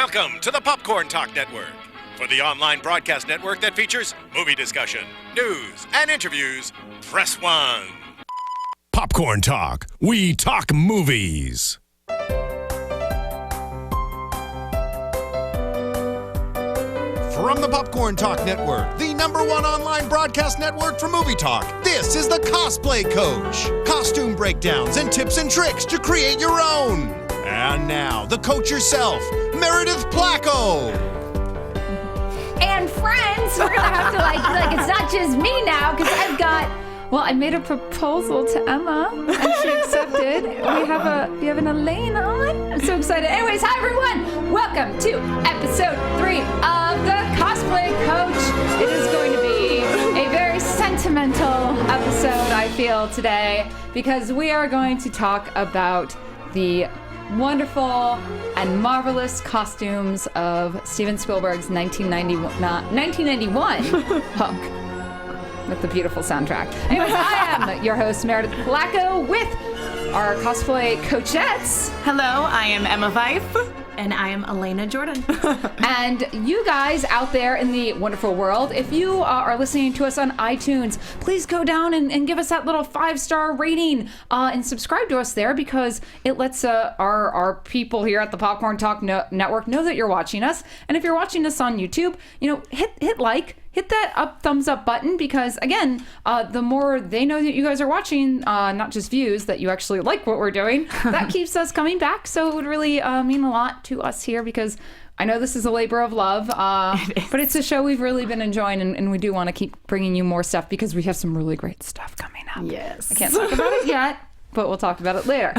Welcome to the Popcorntalk Network, for the online broadcast network that features movie discussion, news, and interviews. Press 1. Popcorn Talk. We talk movies. From the Popcorn Talk Network, the #1 online broadcast network for movie talk, this is the Cosplay Coach. Costume breakdowns and tips and tricks to create your own. And now, the coach herself, Meredith Placko. And friends, we're gonna have to like it's not just me now, because I made a proposal to Emma and she accepted. We have an Elaine on. I'm so excited. Anyways, hi everyone. Welcome to episode 3 of the Cosplay Coach. It is going to be a very sentimental episode, I feel, today, because we are going to talk about the wonderful and marvelous costumes of Steven Spielberg's 1991 Hook, with the beautiful soundtrack. Anyways, I am your host, Meredith Placko, with our cosplay coachettes. Hello, I am Emma Fyfe. And I am Elena Jordan. And you guys out there in the wonderful world, if you are listening to us on iTunes, please go down and give us that little 5-star rating and subscribe to us there, because it lets our people here at the Popcorn Talk Network know that you're watching us. And if you're watching us on YouTube, hit like. Hit that thumbs up button, because again, the more they know that you guys are watching, not just views, that you actually like what we're doing, that keeps us coming back. So it would really mean a lot to us here, because I know this is a labor of love, but it's a show we've really been enjoying, and we do want to keep bringing you more stuff, because we have some really great stuff coming up. Yes. I can't talk about it yet, but we'll talk about it later.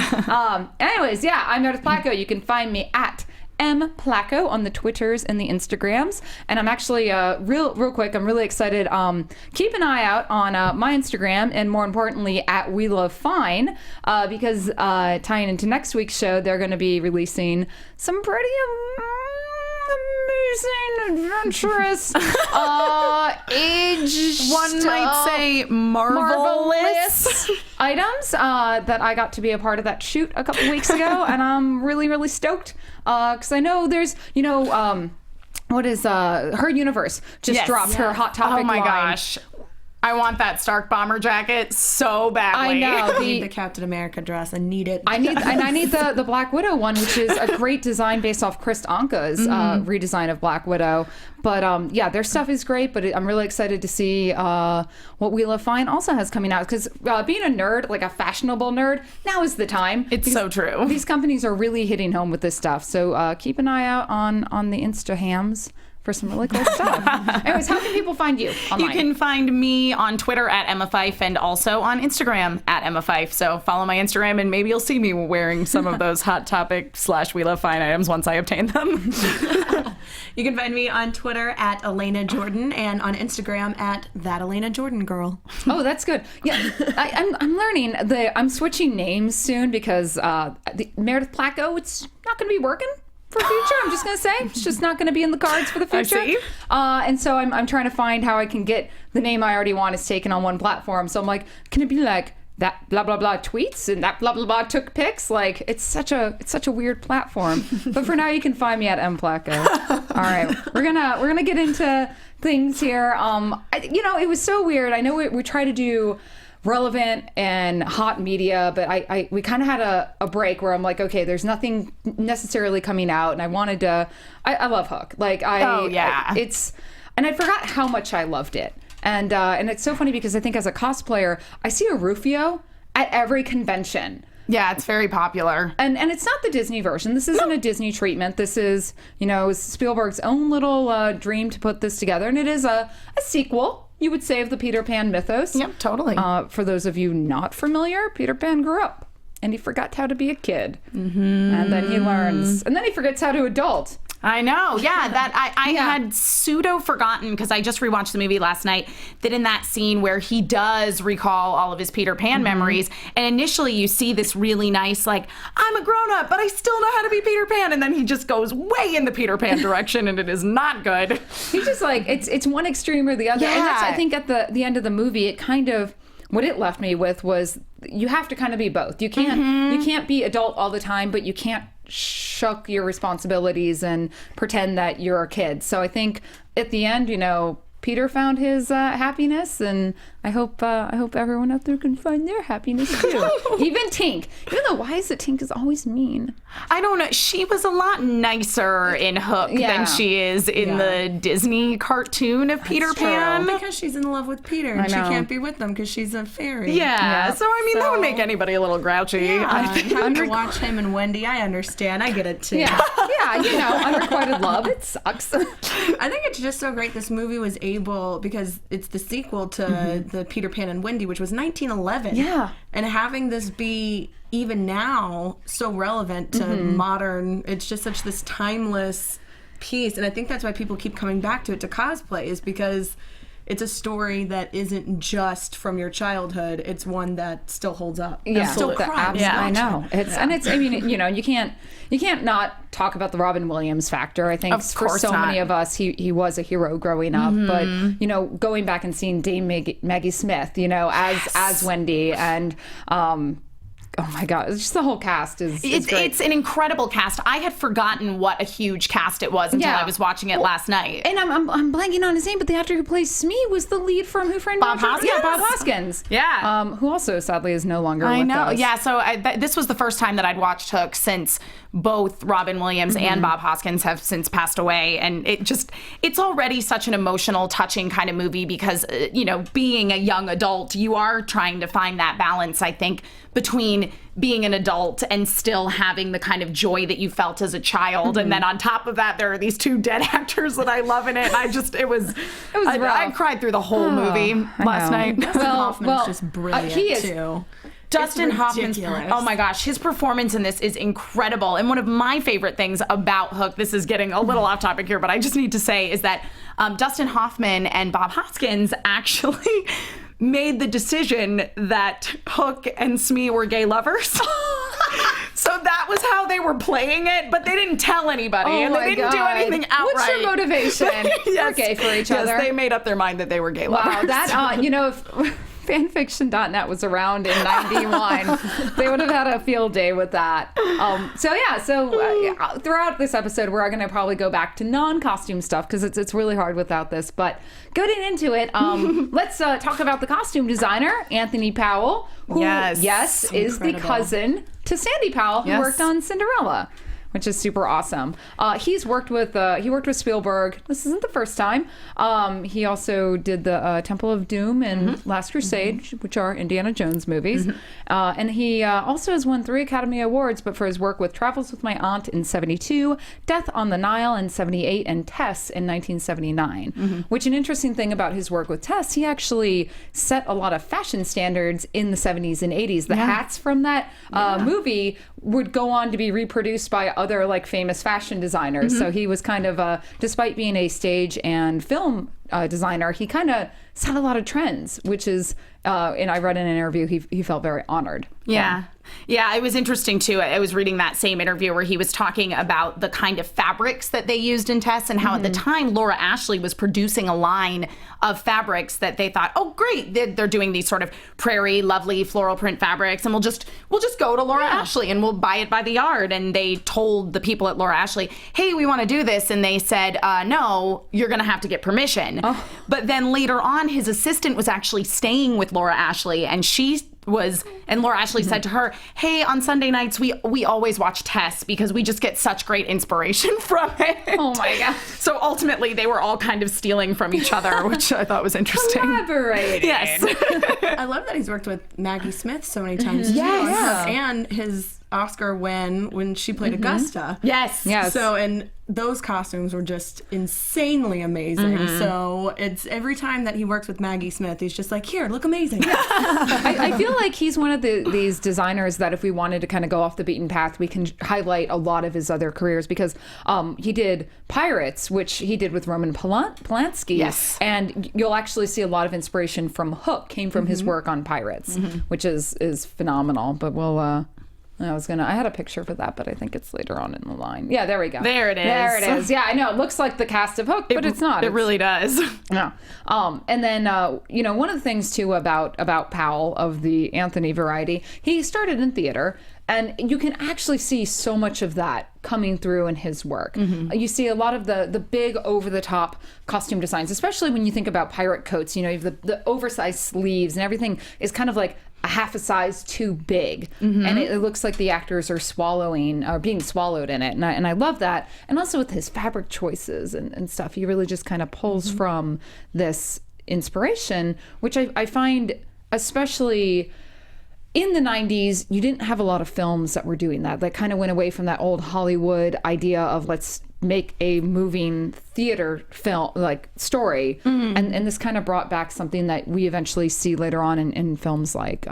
Anyways, yeah, I'm Meredith Placko. You can find me at M. Placko on the Twitters and the Instagrams. And I'm actually, real quick, I'm really excited. Keep an eye out on my Instagram, and more importantly, at We Love Fine, because tying into next week's show, they're going to be releasing some pretty amazing, adventurous, aged, one might say marvelous items that I got to be a part of that shoot a couple weeks ago, and I'm really, really stoked, because I know there's, what is Her Universe just dropped her Hot Topic line. Oh my gosh. I want that Stark bomber jacket so badly. I know. I need the Captain America dress. I need it. I need the Black Widow one, which is a great design based off Chris Anka's redesign of Black Widow. But yeah, their stuff is great, but I'm really excited to see what We Love Fine also has coming out, because being a nerd, like a fashionable nerd, now is the time. It's so true. These companies are really hitting home with this stuff. So keep an eye out on the Instahams for some really cool stuff. Anyways, how can people find you online? You can find me on Twitter at Emma Fyfe, and also on Instagram at Emma Fyfe. So follow my Instagram, and maybe you'll see me wearing some of those Hot Topic / We Love Fine items once I obtain them. You can find me on Twitter at Elena Jordan, and on Instagram at That Elena Jordan Girl. Oh, that's good. Yeah, I'm learning I'm switching names soon, because the Meredith Placko, it's not going to be working for future. I'm just gonna say it's just not gonna be in the cards for the future. I see. And so I'm trying to find how I can get the name I already want is taken on one platform. So I'm like, can it be like that blah blah blah tweets and that blah blah blah took pics? Like, it's such a weird platform. But for now, you can find me at M Placko. All right, we're gonna get into things here. It was so weird. I know we try to do relevant and hot media, but we kind of had a break where I'm like, okay, there's nothing necessarily coming out, and I wanted to. I love Hook. Like and I forgot how much I loved it, and it's so funny, because I think as a cosplayer, I see a Rufio at every convention. Yeah, it's very popular. And it's not the Disney version. This isn't a Disney treatment. This is, Spielberg's own little dream to put this together, and it is a sequel, you would say, of the Peter Pan mythos. Yep, totally. For those of you not familiar, Peter Pan grew up, and he forgot how to be a kid. Mm-hmm. And then he learns. And then he forgets how to adult. I know. Yeah, that I had pseudo forgotten, because I just rewatched the movie last night, that in that scene where he does recall all of his Peter Pan memories, and initially you see this really nice, like, I'm a grown-up, but I still know how to be Peter Pan, and then he just goes way in the Peter Pan direction, and it is not good. He's just like, it's one extreme or the other. Yeah. And that's, I think, at the end of the movie, it kind of, what it left me with was, you have to kind of be both. You can't be adult all the time, but you can't shuck your responsibilities and pretend that you're a kid. So I think at the end, Peter found his happiness, and I hope everyone out there can find their happiness too. Even Tink. Even though, why is it Tink is always mean? I don't know. She was a lot nicer in Hook than she is in the Disney cartoon of Peter Pan. Because she's in love with Peter, and she can't be with them because she's a fairy. Yeah. So I mean, that would make anybody a little grouchy. Having to watch him and Wendy, I understand. I get it too. Yeah, unrequited love. It sucks. I think it's just so great this movie was able, because it's the sequel to the Peter Pan and Wendy, which was 1911. Yeah. And having this be even now so relevant to modern, it's just such this timeless piece. And I think that's why people keep coming back to it, to cosplay, is because it's a story that isn't just from your childhood. It's one that still holds up. Yeah, still cry. I know. I mean, you can't not talk about the Robin Williams factor. I think for so many of us, he was a hero growing up. But going back and seeing Dame Maggie Smith, as Wendy, and oh my God, it's just the whole cast is great. It's an incredible cast. I had forgotten what a huge cast it was until I was watching it last night. And I'm blanking on his name, but the actor who plays Smee was the lead from Who Framed Bob Hoskins. Yeah, Bob Hoskins. Yeah. Who also sadly is no longer with us. I know. Yeah, so this was the first time that I'd watched Hook since both Robin Williams and Bob Hoskins have since passed away. And it's already such an emotional, touching kind of movie because, being a young adult, you are trying to find that balance, I think, between being an adult and still having the kind of joy that you felt as a child. And then on top of that, there are these two dead actors that I love in it. And it was I cried through the whole movie last night. Dustin Hoffman's just brilliant too. Dustin Hoffman's, oh my gosh, his performance in this is incredible. And one of my favorite things about Hook, this is getting a little off topic here, but I just need to say, is that Dustin Hoffman and Bob Hoskins actually made the decision that Hook and Smee were gay lovers. So that was how they were playing it, but they didn't tell anybody, and they didn't do anything outright. What's your motivation? We're gay for each other. Yes, they made up their mind that they were gay lovers. Wow, that, if fanfiction.net was around in 91, they would have had a field day with that. So throughout this episode, we're going to probably go back to non-costume stuff because it's really hard without this. But getting into it, let's talk about the costume designer, Anthony Powell, who, is the cousin to Sandy Powell, who worked on Cinderella, which is super awesome. He's worked with Spielberg. This isn't the first time. He also did the Temple of Doom and Last Crusade, which are Indiana Jones movies. And he also has won 3 Academy Awards, but for his work with Travels with My Aunt in 72, Death on the Nile in 78, and Tess in 1979. Which, an interesting thing about his work with Tess, he actually set a lot of fashion standards in the 70s and 80s. The hats from that movie would go on to be reproduced by other famous fashion designers. So he was kind of, despite being a stage and film designer, he kind of set a lot of trends, which is, and I read in an interview, he felt very honored. Yeah, it was interesting too. I was reading that same interview where he was talking about the kind of fabrics that they used in Tess, and how at the time Laura Ashley was producing a line of fabrics that they thought, oh great, they're doing these sort of prairie, lovely floral print fabrics, and we'll just go to Laura Ashley and we'll buy it by the yard. And they told the people at Laura Ashley, hey, we want to do this, and they said, no, you're going to have to get permission. But then later on, his assistant was actually staying with Laura Ashley, and Laura Ashley said to her, hey, on Sunday nights, we always watch Tess because we just get such great inspiration from it. Oh my God. So ultimately, they were all kind of stealing from each other, which I thought was interesting. Collaborating. Yes. I love that he's worked with Maggie Smith so many times too. Yes. And his Oscar win when she played Augusta. Yes. So, and those costumes were just insanely amazing. So it's every time that he works with Maggie Smith, he's just like, here, look amazing. I feel like he's one of these designers that if we wanted to kind of go off the beaten path, we can highlight a lot of his other careers, because he did Pirates, which he did with Roman Polanski. Yes. And you'll actually see a lot of inspiration from Hook came from his work on Pirates, which is phenomenal. But we'll I had a picture for that, but I think it's later on in the line. Yeah, there we go. There it is. There it is. Yeah, I know. It looks like the cast of Hook, but it's not. It really does. No. And then, one of the things, too, about Powell of the Anthony variety, he started in theater, and you can actually see so much of that coming through in his work. You see a lot of the big over-the-top costume designs, especially when you think about pirate coats. You have the oversized sleeves, and everything is kind of like a half a size too big, and it looks like the actors are being swallowed in it, and I love that. And also with his fabric choices and stuff, he really just kind of pulls from this inspiration, which I find, especially in the 90s, you didn't have a lot of films that were doing that. They kind of went away from that old Hollywood idea of let's make a moving theater film like story, and this kind of brought back something that we eventually see later on in films like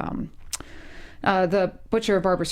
the Butcher of Barbary,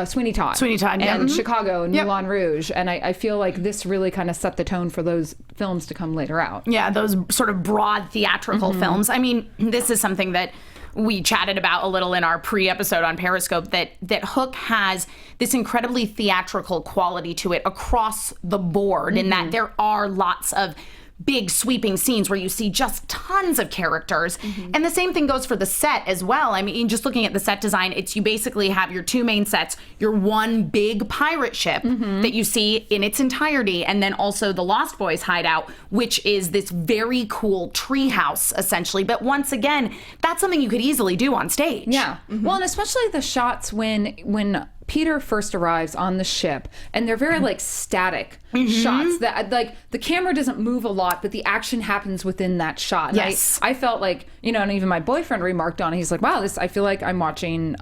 Sweeney Todd, and Chicago and Moulin Rouge, and I feel like this really kind of set the tone for those films to come later out. Yeah, those sort of broad theatrical films. I mean, this is something that we chatted about a little in our pre-episode on Periscope, that Hook has this incredibly theatrical quality to it across the board, in that there are lots of big sweeping scenes where you see just tons of characters. And the same thing goes for the set as well. I mean, just looking at the set design, you basically have your two main sets, your one big pirate ship that you see in its entirety, and then also the Lost Boys hideout, which is this very cool treehouse, essentially. But once again, that's something you could easily do on stage. Yeah. Well, and especially the shots when Peter first arrives on the ship, and they're very like static shots that like the camera doesn't move a lot, but the action happens within that shot. And yes. I felt like, and even my boyfriend remarked on it. He's like, wow, I feel like I'm watching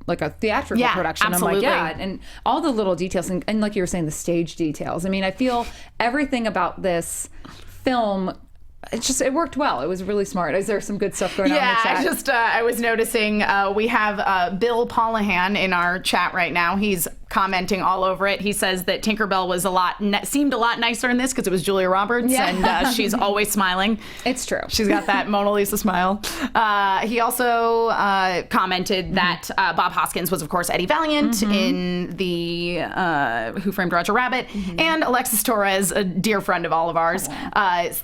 like a theatrical production. Absolutely. I'm like, yeah, and all the little details, and like you were saying, the stage details. I mean, I feel everything about this film, it worked well. It was really smart. Is there some good stuff going on in the chat? I was noticing we have Bill Pollahan in our chat right now. He's commenting all over it. He says that Tinkerbell was seemed a lot nicer in this because it was Julia Roberts, and she's always smiling. It's true. She's got that Mona Lisa smile. He also commented that Bob Hoskins was, of course, Eddie Valiant in the Who Framed Roger Rabbit, and Alexis Torres, a dear friend of all of ours,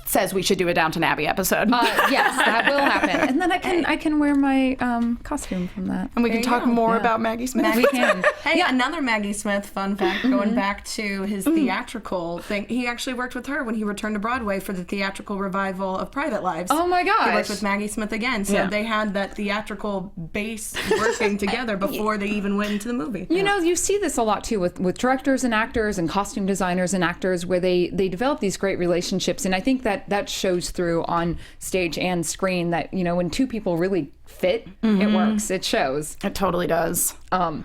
says we should do a Downton Abbey episode. Yes, that will happen, and then I can wear my costume from that, and we can talk more about Maggie Smith. We can. Hey, another Maggie Smith fun fact, going back to his theatrical thing. He actually worked with her when he returned to Broadway for the theatrical revival of Private Lives. Oh my gosh. He worked with Maggie Smith again. So they had that theatrical base working together before they even went into the movie. You see this a lot too with directors and actors and costume designers and actors, where they develop these great relationships. And I think that shows through on stage and screen, that, when two people really fit, it works. It shows. It totally does. And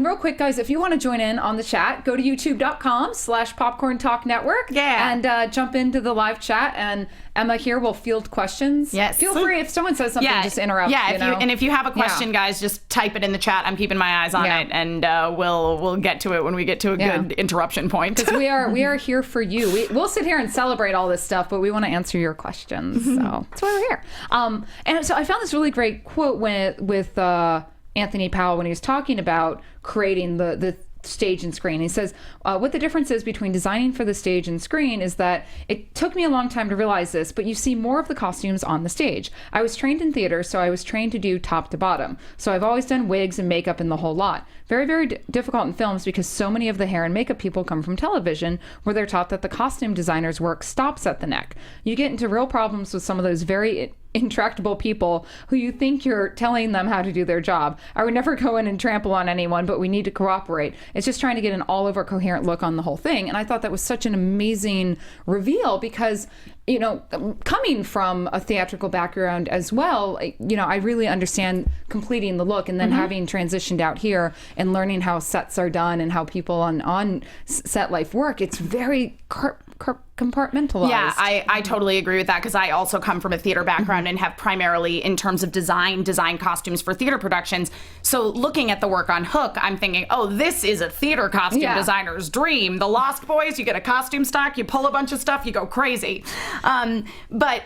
real quick, guys, if you want to join in on the chat, go to youtube.com/Popcorntalk Network. And jump into the live chat, and Emma here will field questions. Yes. Feel free, if someone says something, just interrupt. Yeah, if you have a question, guys, just type it in the chat. I'm keeping my eyes on it, and we'll get to it when we get to a good interruption point. Because we are here for you. We'll sit here and celebrate all this stuff, but we want to answer your questions. So that's why we're here. And so I found this really great quote with Anthony Powell when he was talking about creating the stage and screen. He says, what the difference is between designing for the stage and screen is that it took me a long time to realize this, but you see more of the costumes on the stage. I was trained in theater, so I was trained to do top to bottom. So I've always done wigs and makeup and the whole lot. Very, very difficult in films because so many of the hair and makeup people come from television, where they're taught that the costume designer's work stops at the neck. You get into real problems with some of those very intractable people who you think you're telling them how to do their job. I would never go in and trample on anyone, but we need to cooperate. It's just trying to get an all-over coherent look on the whole thing. And I thought that was such an amazing reveal because, coming from a theatrical background as well, I really understand completing the look, and then having transitioned out here and learning how sets are done and how people on set life work. It's very compartmentalized. Yeah, I totally agree with that, because I also come from a theater background and have primarily, in terms of design costumes for theater productions. So looking at the work on Hook, I'm thinking, oh, this is a theater costume designer's dream. The Lost Boys, you get a costume stock, you pull a bunch of stuff, you go crazy. But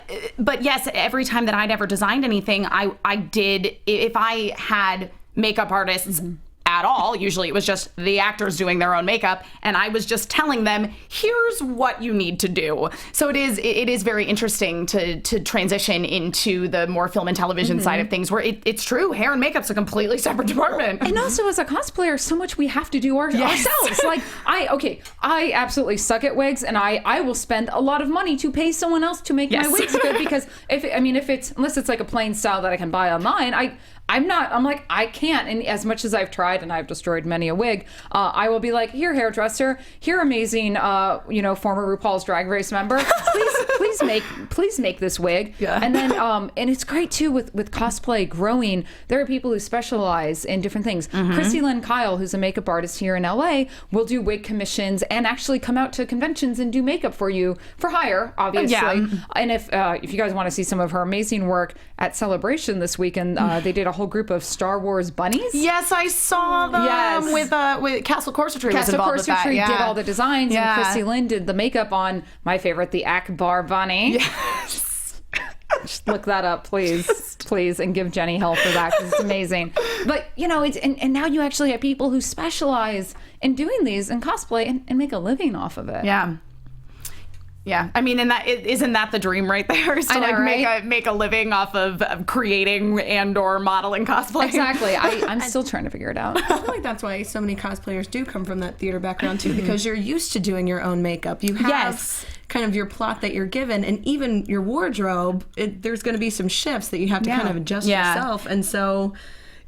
yes, every time that I'd ever designed anything, I did, if I had makeup artists at all. Usually it was just the actors doing their own makeup, and I was just telling them, here's what you need to do. So it is very interesting to transition into the more film and television side of things, where it's true, hair and makeup's a completely separate department. And also, as a cosplayer, so much we have to do ourselves. Like, I absolutely suck at wigs, and I will spend a lot of money to pay someone else to make my wigs good, because if it's, unless it's like a plain style that I can buy online, I'm like, I can't. And as much as I've tried, and I've destroyed many a wig, I will be like, here, hairdresser, here, amazing, former RuPaul's Drag Race member, please make this wig. Yeah. And then, and it's great too with cosplay growing. There are people who specialize in different things. Christy Lynn Kyle, who's a makeup artist here in LA, will do wig commissions and actually come out to conventions and do makeup for you for hire, obviously. Yeah. And if you guys want to see some of her amazing work at Celebration this weekend, they did a whole group of Star Wars bunnies. Yes, I saw them with Castle Corsetry was involved with that. Castle Corsetry did all the designs, and Chrissy Lynn did the makeup on my favorite, the Akbar bunny. Yes. Just look that up, please, and give Jenny hell for that, because it's amazing. But it's and now you actually have people who specialize in doing these in cosplay and make a living off of it. Yeah. Yeah, I mean, and isn't that the dream right there? Is to right? make a living off of creating and/or modeling cosplay. Exactly. I'm still trying to figure it out. I feel like that's why so many cosplayers do come from that theater background too, because you're used to doing your own makeup. You have kind of your plot that you're given, and even your wardrobe. There's going to be some shifts that you have to kind of adjust yourself, and so.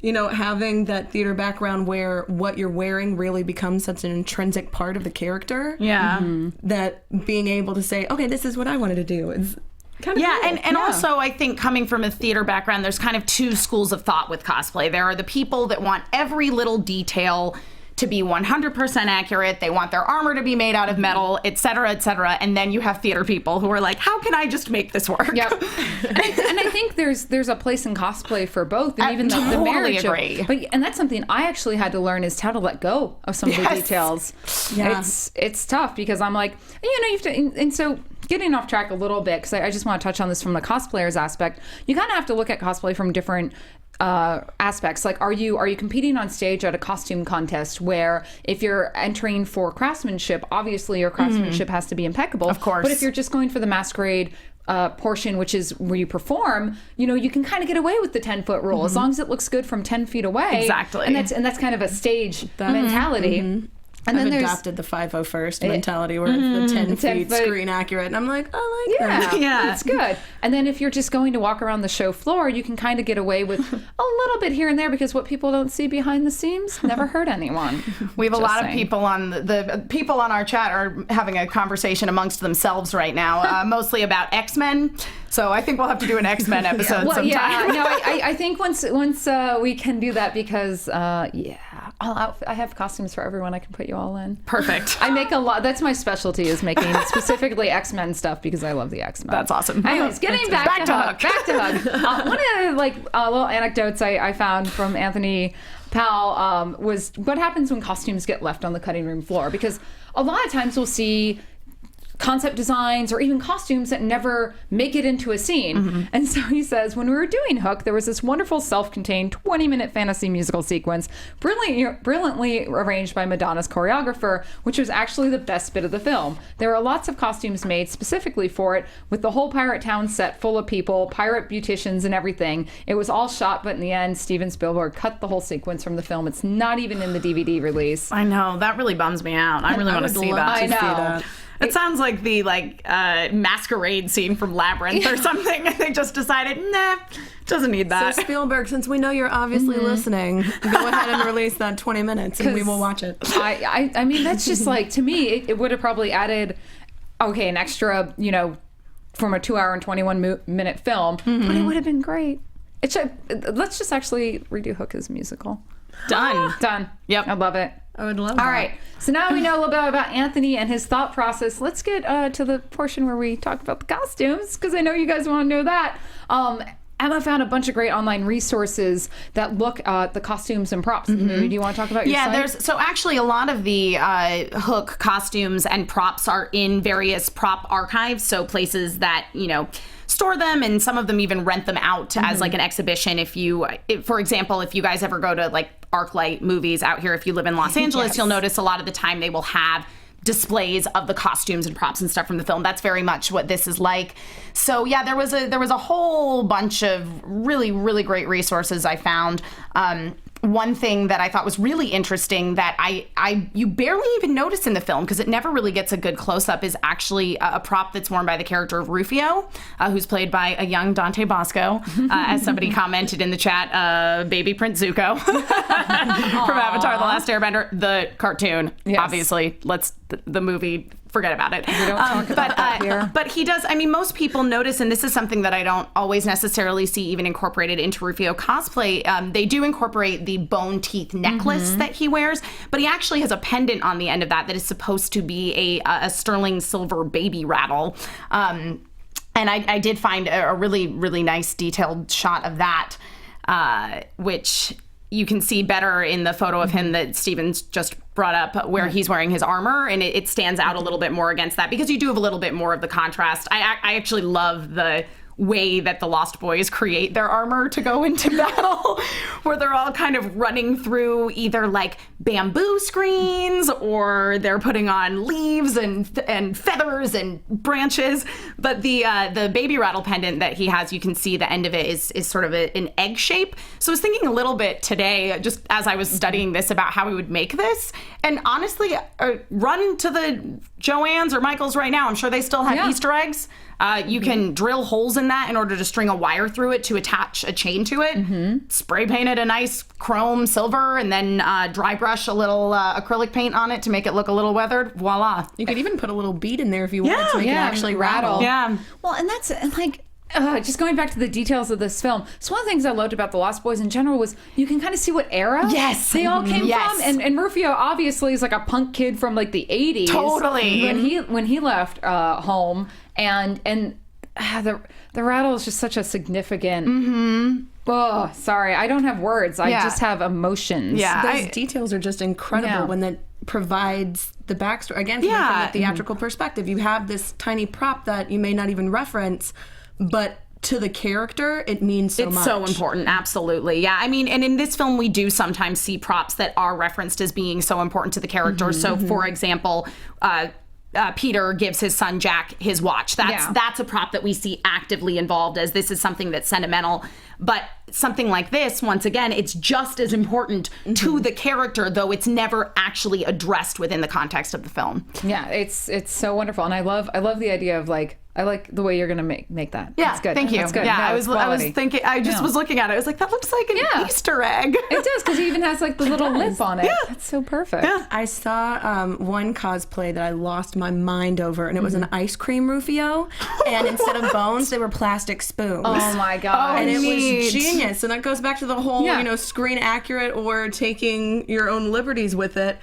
Having that theater background where what you're wearing really becomes such an intrinsic part of the character. Yeah. That being able to say, okay, this is what I wanted to do. It's kind of cool. And also I think coming from a theater background, there's kind of two schools of thought with cosplay. There are the people that want every little detail to be 100% accurate. They want their armor to be made out of metal, et cetera, et cetera. And then you have theater people who are like, how can I just make this work? Yep. and I think there's a place in cosplay for both, and even the marriage. Agree. And that's something I actually had to learn, is how to let go of some of the details. Yeah. It's tough, because I'm like, you have to, and so getting off track a little bit, because I just want to touch on this from the cosplayer's aspect. You kind of have to look at cosplay from different aspects. Like, are you competing on stage at a costume contest, where if you're entering for craftsmanship, obviously your craftsmanship has to be impeccable, of course. But if you're just going for the masquerade portion, which is where you perform, you can kind of get away with the 10-foot rule as long as it looks good from 10 feet away. Exactly. And that's kind of a stage mentality. And I've then adopted the 501st mentality, where it's the 10 feet screen accurate, and I'm like, I like that. Yeah, it's good. And then if you're just going to walk around the show floor, you can kind of get away with a little bit here and there, because what people don't see behind the scenes never hurt anyone. We have a lot of people on the people on our chat are having a conversation amongst themselves right now, mostly about X-Men. So I think we'll have to do an X-Men episode sometime. Yeah, no, I think once we can do that, because I have costumes for everyone. I can put you all in. Perfect. I make a lot. That's my specialty, is making specifically X-Men stuff, because I love the X-Men. That's awesome. Anyways, getting back to Hug. Back to Hug. One of the little anecdotes I found from Anthony Powell was what happens when costumes get left on the cutting room floor, because a lot of times we'll see concept designs or even costumes that never make it into a scene. And so he says, when we were doing Hook, there was this wonderful self-contained 20-minute fantasy musical sequence, brilliantly arranged by Madonna's choreographer, which was actually the best bit of the film. There are lots of costumes made specifically for it, with the whole pirate town set full of people, pirate beauticians and everything. It was all shot, but in the end, Steven Spielberg cut the whole sequence from the film. It's not even in the DVD release. I know, that really bums me out. I really want to see that. I know. It sounds like the masquerade scene from Labyrinth or something. They just decided, nah, doesn't need that. So Spielberg, since we know you're obviously listening, go ahead and release that 20 minutes and we will watch it. I mean, that's just like, to me, it would have probably added, an extra, from a 2 hour and 21-minute film, but it would have been great. Let's just actually redo Hook as musical. Done. Yep. I love it. I would love that. All right. So now we know a little bit about Anthony and his thought process. Let's get to the portion where we talk about the costumes, because I know you guys want to know that. Emma found a bunch of great online resources that look at the costumes and props in the movie. Do you want to talk about your site? So actually a lot of the Hook costumes and props are in various prop archives, so places that, store them, and some of them even rent them out as like an exhibition. For example, if you guys ever go to like ArcLight movies out here. If you live in Los Angeles, you'll notice a lot of the time they will have displays of the costumes and props and stuff from the film. That's very much what this is like. So yeah, there was a whole bunch of really, really great resources I found. One thing that I thought was really interesting that you barely even notice in the film, because it never really gets a good close-up, is actually a prop that's worn by the character of Rufio, who's played by a young Dante Bosco, as somebody commented in the chat, baby Prince Zuko from Avatar: The Last Airbender, the cartoon. Yes. Obviously, the movie, forget about it. We don't talk about that here. But he does, I mean, most people notice, and this is something that I don't always necessarily see even incorporated into Rufio cosplay, they do incorporate the bone teeth necklace that he wears, but he actually has a pendant on the end of that is supposed to be a sterling silver baby rattle. And I did find a really, really nice detailed shot of that, which you can see better in the photo of him that Steven's just brought up, where he's wearing his armor, and it stands out a little bit more against that, because you do have a little bit more of the contrast. I actually love the way that the Lost Boys create their armor to go into battle, where they're all kind of running through either like bamboo screens, or they're putting on leaves and feathers and branches. But the baby rattle pendant that he has, you can see the end of it is sort of an egg shape. So I was thinking a little bit today, just as I was studying this, about how we would make this. And honestly, run to the Joann's or Michael's right now. I'm sure they still have Easter eggs. You can drill holes in that in order to string a wire through it to attach a chain to it. Spray paint it a nice chrome silver, and then dry brush a little acrylic paint on it to make it look a little weathered. Voila. You could even put a little bead in there if you wanted to make it actually rattle. Yeah. Well, and that's like, just going back to the details of this film. So one of the things I loved about the Lost Boys in general was you can kind of see what era they all came from. And Rufio obviously is like a punk kid from like the 80s. Totally. When he left home. And the rattle is just such a significant. Oh, sorry, I don't have words. I just have emotions. Yeah, those details are just incredible when that provides the backstory. Again, from a theatrical perspective, you have this tiny prop that you may not even reference, but to the character, it means so much. It's so important, absolutely. Yeah, I mean, and in this film, we do sometimes see props that are referenced as being so important to the character. So, for example, Peter gives his son Jack his watch. That's a prop that we see actively involved, as this is something that's sentimental. But something like this, once again, it's just as important to the character, though it's never actually addressed within the context of the film. Yeah, it's so wonderful, and I love the idea of like, I like the way you're gonna make that. Yeah, it's good. Thank you. That's good. Yeah, no, I was thinking. I just was looking at it. I was like, that looks like an Easter egg. It does, because he even has like the little lip on it. Yeah. That's so perfect. Yeah. I saw one cosplay that I lost my mind over, and it was an ice cream Rufio, and instead of bones, they were plastic spoons. Oh my god! And it neat. was genius. And that goes back to the whole, screen accurate or taking your own liberties with it.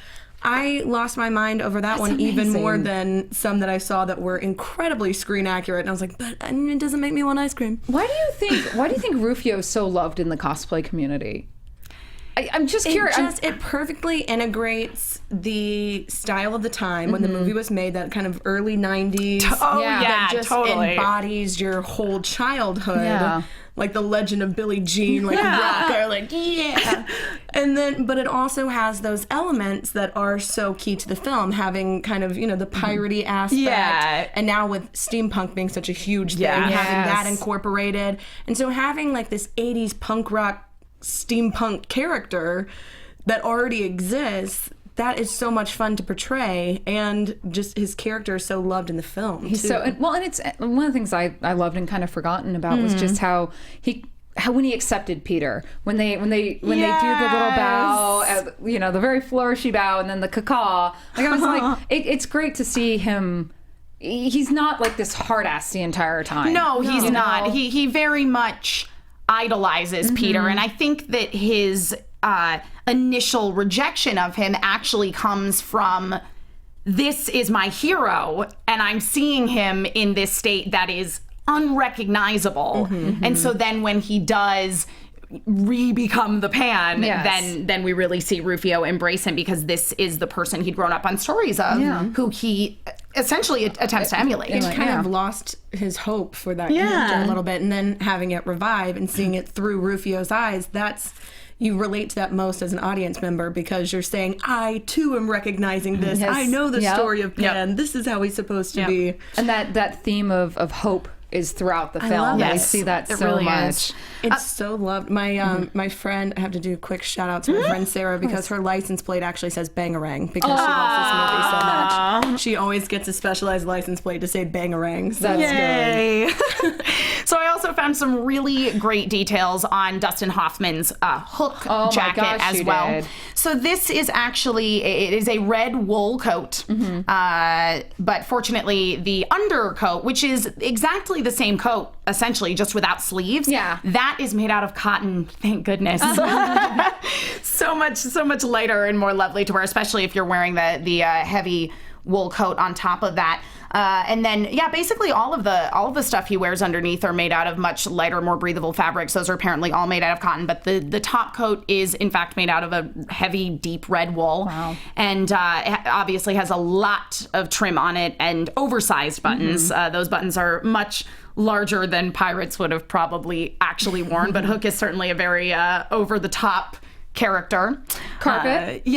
I lost my mind over that one even more than some that I saw that were incredibly screen accurate. And I was like, but it doesn't make me want ice cream. Why do you think Rufio is so loved in the cosplay community? I'm just curious. It perfectly integrates the style of the time when the movie was made, that kind of early 90s. That just embodies your whole childhood. Yeah. Like the Legend of Billie Jean, like rocker, like and then, but it also has those elements that are so key to the film, having kind of, the piratey aspect, and now with steampunk being such a huge thing, having that incorporated, and so having like this 80s punk rock steampunk character that already exists. That is so much fun to portray, and just his character is so loved in the film. He's and it's one of the things I loved and kind of forgotten about was just how when he accepted Peter, when they do the little bow, the very flourishy bow, and then the caca. Like I was like, it's great to see him. He's not like this hard ass the entire time. No, he's not. He very much idolizes Peter, and I think that his initial rejection of him actually comes from, this is my hero, and I'm seeing him in this state that is unrecognizable. And so then when he does re-become the Pan, then we really see Rufio embrace him, because this is the person he'd grown up on stories of, who he essentially attempts to emulate. He kind of lost his hope for that character a little bit, and then having it revive and seeing it through Rufio's eyes, you relate to that most as an audience member because you're saying, I too am recognizing this. Yes. I know the Yep. story of Pan. This is how he's supposed to be. And that theme of hope is throughout the film. love I it. see that It so really much. is. It's so loved. My my friend, I have to do a quick shout out to my friend Sarah because her license plate actually says Bangarang because she loves this movie so much. She always gets a specialized license plate to say Bangarang. So That's Yay. So I also found some really great details on Dustin Hoffman's Hook Oh my jacket gosh, as you well. did. So this is actually, it is a red wool coat, but fortunately the undercoat, which is exactly the same coat, essentially just without sleeves, Yeah. that is made out of cotton, thank goodness. so much lighter and more lovely to wear, especially if you're wearing the heavy wool coat on top of that. And then, basically all of the stuff he wears underneath are made out of much lighter, more breathable fabrics. Those are apparently all made out of cotton, but the top coat is in fact made out of a heavy, deep red wool. Wow. And it obviously has a lot of trim on it and oversized buttons. Those buttons are much larger than pirates would have probably actually worn, but Hook is certainly a very over-the-top character. Carpet? The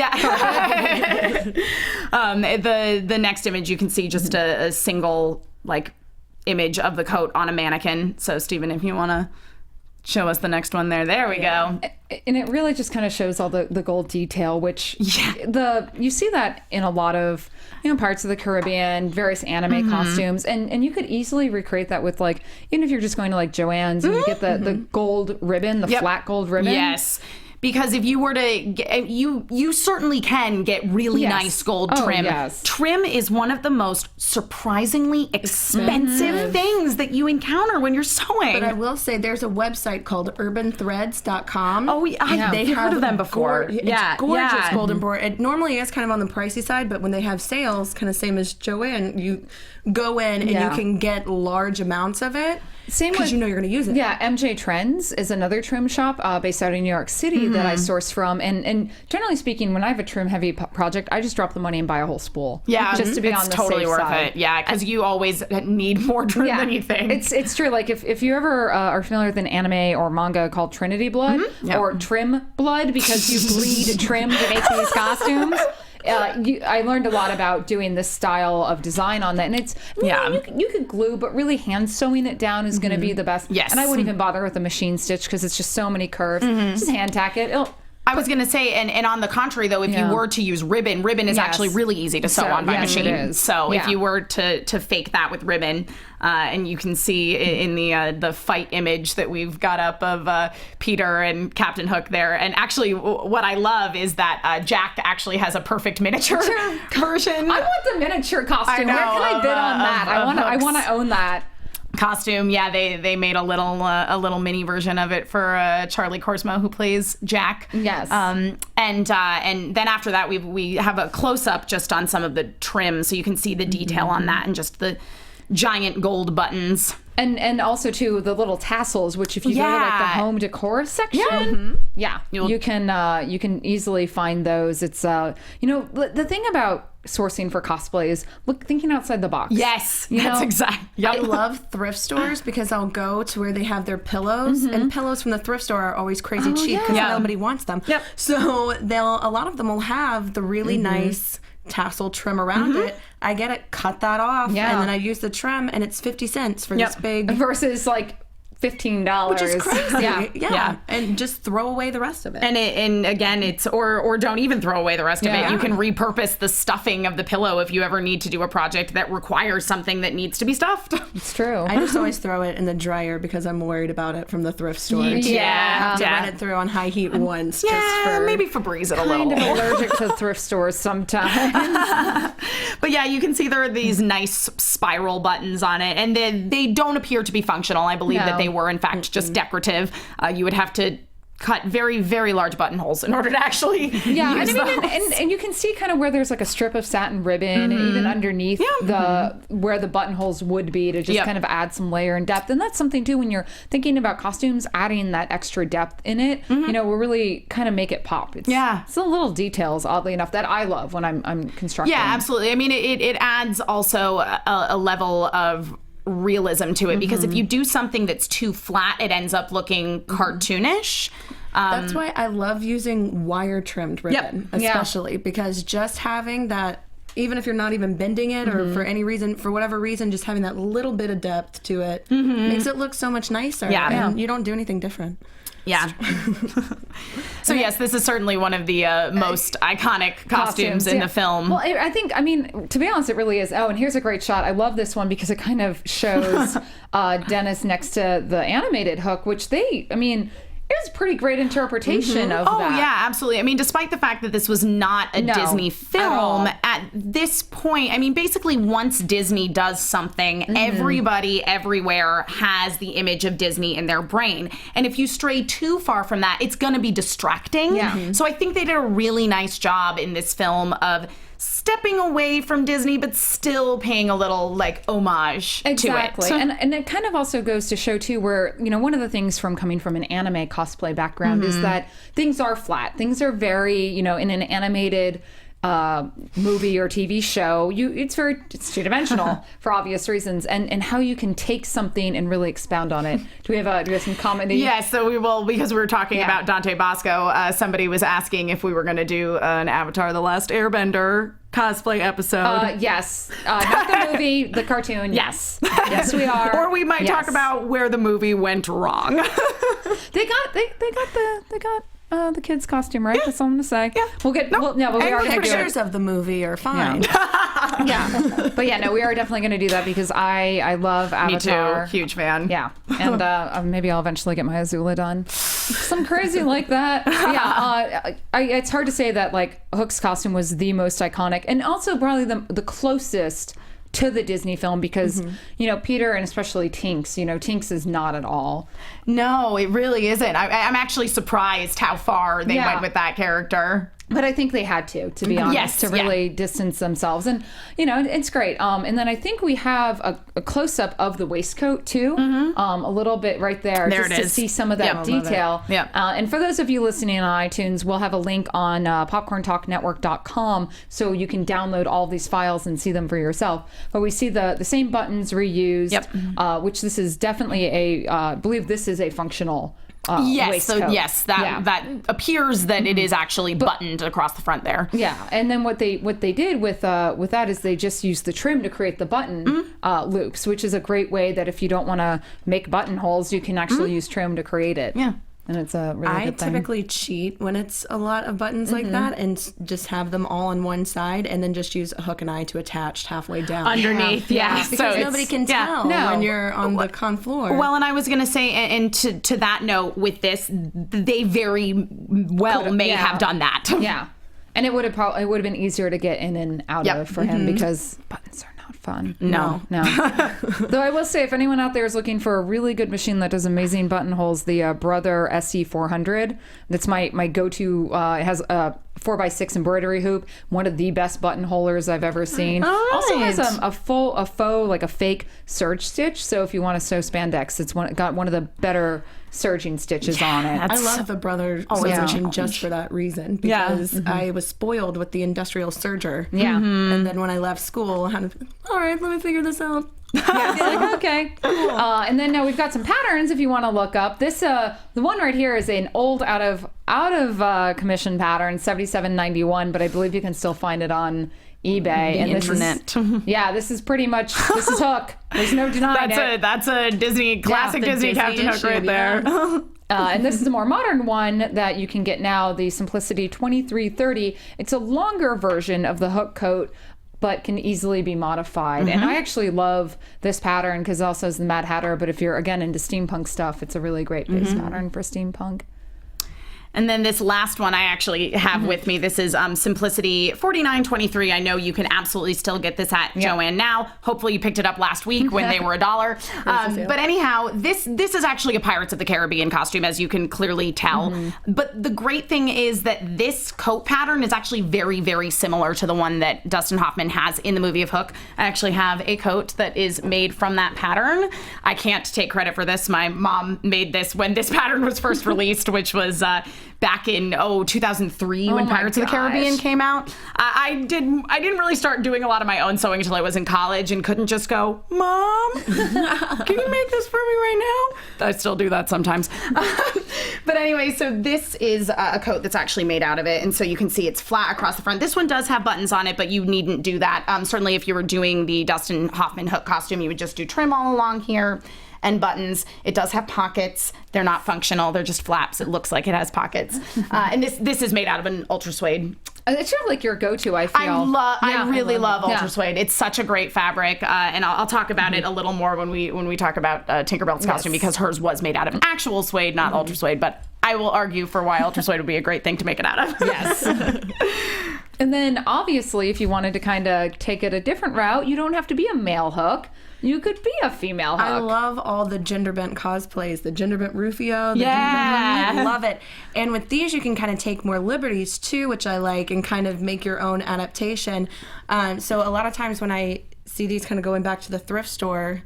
next image you can see just a single image of the coat on a mannequin. So Stephen, if you want to show us the next one there we go. And it really just kind of shows all the gold detail, which you see that in a lot of Pirates of the Caribbean, various anime costumes, and you could easily recreate that with even if you're just going to Joann's and you get the gold ribbon, the flat gold ribbon. Yes. Because if you were to get, you certainly can get really nice gold trim. Yes. Trim is one of the most surprisingly expensive things that you encounter when you're sewing. But I will say there's a website called urbanthreads.com. Oh, I've heard of them before. It's gorgeous gold embroidery. It normally is kind of on the pricey side, but when they have sales, kind of same as Joanne, you go in and you can get large amounts of it. Same because with, you know you're going to use it. Yeah, MJ Trends is another trim shop based out in New York City that I source from. And generally speaking, when I have a trim heavy project, I just drop the money and buy a whole spool. Yeah, just to be it's on the totally safe worth side. it. Yeah, because you always need more trim than you think. It's true. If you ever are familiar with an anime or manga called Trinity Blood or Trim Blood, because you bleed trim to make these costumes. I learned a lot about doing this style of design on that, and it's you could glue, but really hand sewing it down is going to be the best. Yes, and I wouldn't even bother with a machine stitch because it's just so many curves. Just hand tack it. I was going to say, and on the contrary, though, if you were to use ribbon is actually really easy to sew on by machine. It is. So if you were to fake that with ribbon, and you can see in the fight image that we've got up of Peter and Captain Hook there. And actually, what I love is that Jack actually has a perfect miniature version. I want the miniature costume. Where can I bid on that? I want to own that. Costume, they made a little mini version of it for Charlie Korsmo, who plays Jack. Yes. And then after that we have a close up just on some of the trim, so you can see the detail on that and just the giant gold buttons. And also too the little tassels, which if you go to the home decor section, you can easily find those. It's the thing about sourcing for cosplay is thinking outside the box. Yes, that's exactly. I love thrift stores because I'll go to where they have their pillows, and pillows from the thrift store are always crazy cheap because nobody wants them. Yep. So a lot of them will have the really nice tassel trim around it. I get it, cut that off, and then I use the trim, and it's 50 cents for this big versus $15, which is crazy. Yeah. And just throw away the rest of it. And again, it's or don't even throw away the rest of it. You can repurpose the stuffing of the pillow if you ever need to do a project that requires something that needs to be stuffed. It's true. I just always throw it in the dryer because I'm worried about it from the thrift store. I have to run it through on high heat once. Maybe Febreze it a little. Kind of allergic to thrift stores sometimes. But you can see there are these nice spiral buttons on it, and they don't appear to be functional. I believe that they were in fact just decorative. You would have to cut very, very large buttonholes in order to actually use those. And you can see kind of where there's a strip of satin ribbon, and even underneath where the buttonholes would be to just kind of add some layer and depth. And that's something too when you're thinking about costumes, adding that extra depth in it. Will really kind of make it pop. It's the little details, oddly enough, that I love when I'm constructing. Yeah, absolutely. I mean, it adds also a level of realism to it, because if you do something that's too flat, it ends up looking cartoonish. That's why I love using wire trimmed ribbon, especially because just having that, even if you're not even bending it or for whatever reason, just having that little bit of depth to it makes it look so much nicer. Yeah. And you don't do anything different. Yeah. So yes, this is certainly one of the most iconic costumes in the film. Well, I think, to be honest, it really is. Oh, and here's a great shot. I love this one because it kind of shows Dennis next to the animated Hook, which it was a pretty great interpretation of that. Oh, yeah, absolutely. Despite the fact that this was not a Disney film, at this point, basically once Disney does something, everybody everywhere has the image of Disney in their brain. And if you stray too far from that, it's going to be distracting. Yeah. So I think they did a really nice job in this film of stepping away from Disney, but still paying a little homage to it. Exactly. And it kind of also goes to show too where, one of the things from coming from an anime cosplay background is that things are flat. Things are very, in an animated movie or TV show, it's two-dimensional for obvious reasons, and how you can take something and really expound on it. Do we have some comedy? Yeah, so we will, because we were talking about Dante Bosco, somebody was asking if we were going to do an Avatar: The Last Airbender cosplay episode. Yes. Not the movie, the cartoon. Yes. Yes, we are. Or we might talk about where the movie went wrong. They got the kid's costume, right? That's all I'm going to say. Yeah. We'll get, but we are going to do pictures of the movie are fine. Yeah. But we are definitely going to do that because I love Avatar. Me too. Huge fan. Yeah. And maybe I'll eventually get my Azula done. Some crazy like that. Yeah. It's hard to say that Hook's costume was the most iconic and also probably the closest to the Disney film because, Peter and especially Tinks, Tinks is not at all. No, it really isn't. I'm actually surprised how far they went with that character. But I think they had to be honest, to really distance themselves. And, it's great. And then I think we have a close-up of the waistcoat, too. A little bit right there. There just it to is. see some of that detail. Yep. And for those of you listening on iTunes, we'll have a link on popcorntalknetwork.com so you can download all these files and see them for yourself. But we see the same buttons reused, which this is definitely I believe this is a functional waistcoat. That appears that it is actually buttoned across the front there. Yeah, and then what they did with that is they just used the trim to create the button loops, which is a great way that if you don't want to make buttonholes, you can actually use trim to create it. Yeah. And it's a really good thing. I typically cheat when it's a lot of buttons like that and just have them all on one side and then just use a hook and eye to attach halfway down. Underneath, because nobody can tell when you're on the con floor. Well, and I was going to say, and to that note, with this, they very well may have done that. Yeah. And it would have been easier to get in and out of for him because buttons are not fun. No. Though I will say, if anyone out there is looking for a really good machine that does amazing buttonholes, the Brother SE400, that's my go-to. It has a 4x6 embroidery hoop, one of the best buttonholers I've ever seen. Also has a faux, like a fake serge stitch. So if you want to sew spandex, it's got one of the better serging stitches on it. I love the Brother sewing machine just for that reason because I was spoiled with the industrial serger. Yeah. And then when I left school, I had to, all right, let me figure this out. Okay, cool. And then now we've got some patterns if you want to look up. This the one right here is an old out of commission pattern, 7791, but I believe you can still find it on eBay and internet. This is pretty much Hook. There's no denying it. That's a Disney classic Disney Captain Hook right there. And this is a more modern one that you can get now, the Simplicity 2330. It's a longer version of the Hook coat, but can easily be modified. And I actually love this pattern because it also has the Mad Hatter, but if you're, again, into steampunk stuff, it's a really great base pattern for steampunk. And then this last one I actually have with me. This is Simplicity 4923. I know you can absolutely still get this at Joann now. Hopefully you picked it up last week when they were $1. But anyhow, this is actually a Pirates of the Caribbean costume, as you can clearly tell. But the great thing is that this coat pattern is actually very, very similar to the one that Dustin Hoffman has in the movie of Hook. I actually have a coat that is made from that pattern. I can't take credit for this. My mom made this when this pattern was first released, which was back in 2003 when my Pirates of the gosh. Caribbean came out. I didn't really start doing a lot of my own sewing until I was in college and couldn't just go, Mom, can you make this for me right now? I still do that sometimes. But anyway, so this is a coat that's actually made out of it, and so you can see it's flat across the front. This one does have buttons on it, but you needn't do that. Certainly if you were doing the Dustin Hoffman Hook costume, you would just do trim all along here and buttons. It does have pockets. They're not functional. They're just flaps. It looks like it has pockets. And this is made out of an ultra suede. It's sort of like your go-to, I feel. I really love ultra suede. It's such a great fabric, and I'll talk about it a little more when we talk about Tinkerbell's costume, because hers was made out of actual suede, not ultra suede. But I will argue for why ultra suede would be a great thing to make it out of. Yes. And then, obviously, if you wanted to kind of take it a different route, you don't have to be a male Hook. You could be a female Hook. I love all the gender bent cosplays, the gender bent Rufio. The Yeah. I love it. And with these, you can kind of take more liberties too, which I like, and kind of make your own adaptation. So a lot of times when I see these kind of going back to the thrift store,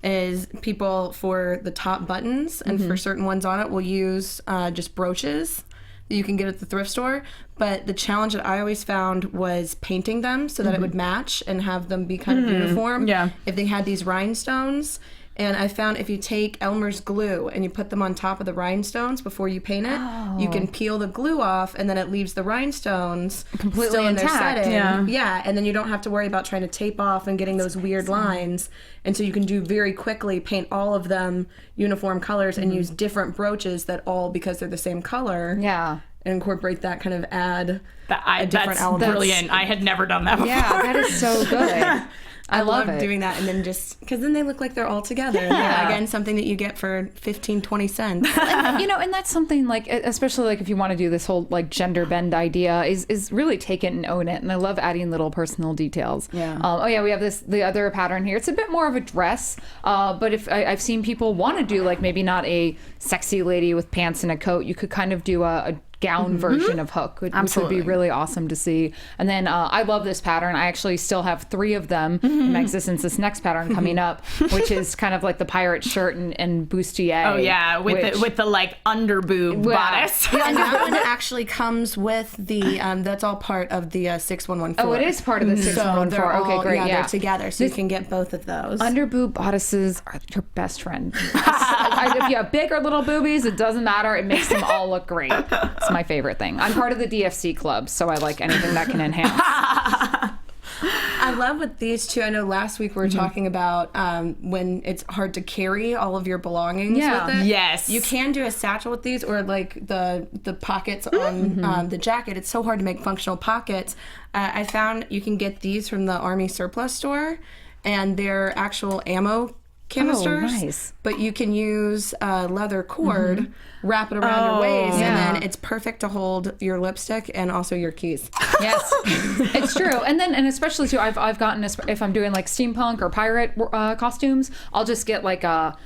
is people for the top buttons and for certain ones on it will use just brooches that you can get at the thrift store. But the challenge that I always found was painting them so that it would match and have them be kind of uniform. Yeah. If they had these rhinestones. And I found if you take Elmer's glue and you put them on top of the rhinestones before you paint it, you can peel the glue off, and then it leaves the rhinestones completely still in their intact. setting. Yeah. And then you don't have to worry about trying to tape off and getting those weird lines. And so you can do very quickly, paint all of them uniform colors and use different brooches that all, because they're the same color, Yeah. and incorporate that, kind of add a different That's element. brilliant. I had never done that before. Yeah, that is so good. I love it. doing that, and then just because then they look like they're all together. Yeah. Again, something that you get for 15-20 cents. And that's something like, especially like if you want to do this whole like gender bend idea, is really take it and own it. And I love adding little personal details. Yeah. We have the other pattern here. It's a bit more of a dress, but if I've seen people want to do like maybe not a sexy lady with pants and a coat, you could kind of do a gown version of Hook, which would be really awesome to see. And then I love this pattern. I actually still have 3 of them in my existence. This next pattern coming up, which is kind of like the pirate shirt and bustier. Oh yeah, with the like under boob bodice. Yeah, and that one actually comes with the that's all part of the 6114. Oh, it is part of the 6114. So they're all, okay, great. they're together, so you can get both of those. Under boob bodices are your best friend. If you have big or little boobies, it doesn't matter. It makes them all look great. It's my favorite thing. I'm part of the DFC club, so I like anything that can enhance. I love with these two. I know last week we were talking about when it's hard to carry all of your belongings with it. Yes. You can do a satchel with these, or like the pockets on the jacket. It's so hard to make functional pockets. I found you can get these from the Army surplus store, and they're actual ammo canisters. Oh, nice. But you can use leather cord, wrap it around your waist, and then it's perfect to hold your lipstick and also your keys. Yes, it's true. And especially too, I've gotten this, if I'm doing like steampunk or pirate costumes, I'll just get like a